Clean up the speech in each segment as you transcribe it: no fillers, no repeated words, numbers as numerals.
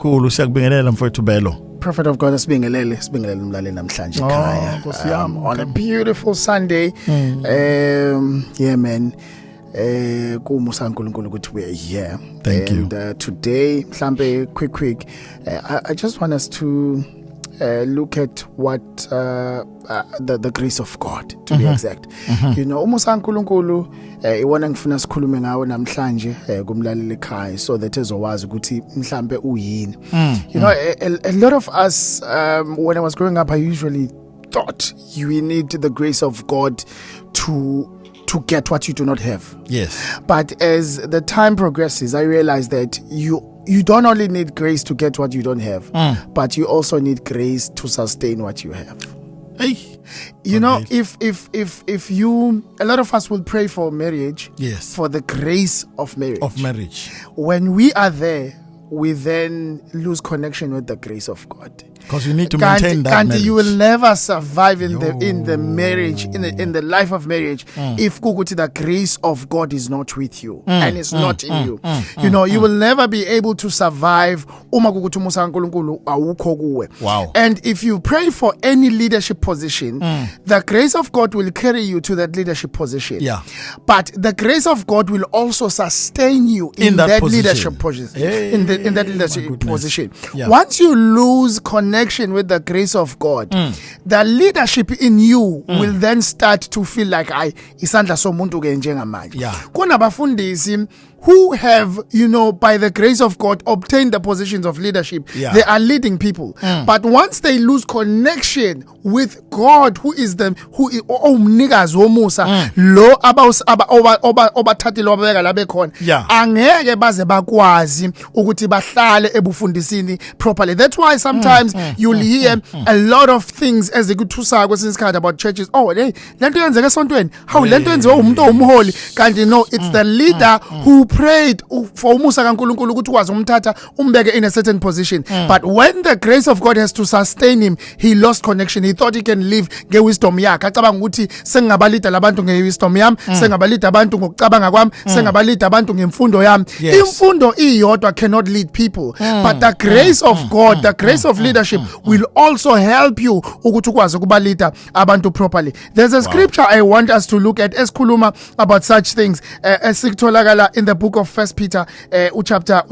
kaNkulunkulu siyakubingelela mfowethu Belo. Prophet of God, sibingelele umlaleli namhlanje ekhaya. On a beautiful Sunday. Yeah man. kunguMusa kaNkulunkulu ukuthi we are here. Thank you. And today mhlambe quick I just want us to look at what the grace of God, to be exact. You know, uMusa kaNkulunkulu iwona ngifuna sikhulume ngawo namhlanje kumlaleli ekhaya, so that ezowazi ukuthi mhlambe uyini. You know, a lot of us when I was growing up, I usually thought you need the grace of God to get what you do not have. Yes. But as the time progresses, I realized that you don't only need grace to get what you don't have, but you also need grace to sustain what you have. Hey. You know, if you, a lot of us will pray for marriage, yes, for the grace of marriage. When we are there, we then lose connection with the grace of God. Because you need to maintain that marriage. You will never survive in the marriage, in the life of marriage, if the grace of God is not with you and it's not in you. You know, you will never be able to survive. Wow. And if you pray for any leadership position, the grace of God will carry you to that leadership position. Yeah. But the grace of God will also sustain you in that leadership position. In that leadership position. Yeah. Once you lose connection with the grace of God, the leadership in you will then start to feel like isandla somuntu ke njengamanje. Kunabafundisi who have, you know, by the grace of God, obtained the positions of leadership. They are leading people. But once they lose connection with God, who is umnikazi womusa, lo obathathile wabeka la bekhona, angeke baze bakwazi ukuthi bahlale ebufundisini properly. That's why sometimes you'll hear a lot of things as they go to isikhathi about churches. Oh, hey, lento yenzeke esontweni. How lento yenziwe umuntu omholi. Kanti you know, it's the leader who prayed for uMusa kaNkulunkulu ukuthi ukwazi umthatha umbeke in a certain position. But when the grace of God has to sustain him, he lost connection. He thought he can live ngewisdom yakhe. Acabanga ukuthi sengabalida labantu ngewisdom yami, sengabalida abantu ngokucabanga kwami, sengabalida abantu ngemfundo yami. Imfundo iyodwa cannot lead people. But the grace of God, the grace of leadership will also help you ukuthi ukwazi ukubalida abantu properly. There's a scripture I want us to look at esikhuluma about such things. Esikutholakala in the book of 1 Peter chapter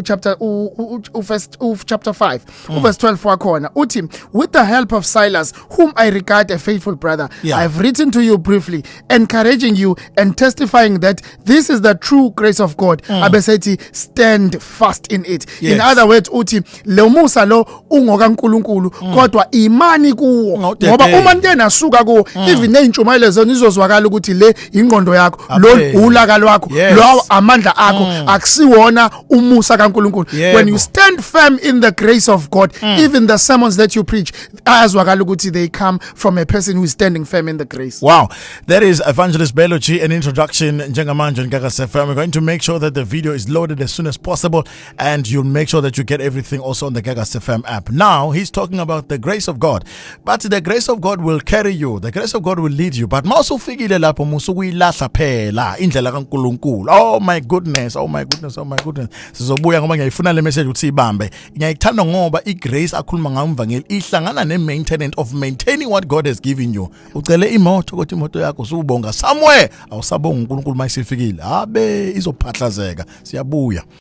5 verse 12 wakhona uthi, with the help of Silas, whom I regard a faithful brother, I've written to you briefly, encouraging you and testifying that this is the true grace of God. Abesethi, stand fast in it. In other words, uthi lo Musa lo ungokaNkulunkulu kodwa imani kuwo, ngoba uma ntena suka kuwo, even neintshumayelo zona izozwakala ukuthi le ingqondo yakho, lo ulaka lwakho, lo amandla akho akusiwona uMusa kaNkulunkulu. When you stand firm in the grace of God, even the sermons that you preach, ayazwakala ukuthi they come from a person who is standing firm in the grace. Wow, that is Evangelist Belo G, an introduction njengamanje on Gagasi FM. We're going to make sure that the video is loaded as soon as possible, and you'll make sure that you get everything also on the Gagasi FM app. Now he's talking about the grace of God, but the grace of God will carry you, the grace of God will lead you. But mawusufikile lapho musukuyilahla phela indlela kaNkulunkulu. Oh my goodness. Sizobuya ngoba ngiyayifuna le message ukuthi ibambe. Ngiyayithanda ngoba igrace akhuluma ngayo umvangeli ihlangana ne-maintenance of maintaining what God has given you. Ucele imoto ukuthi imoto yakho usubonga somewhere awusabonga uNkulunkulu mayisifikile. Abe izophahlazeka. Siyabuya.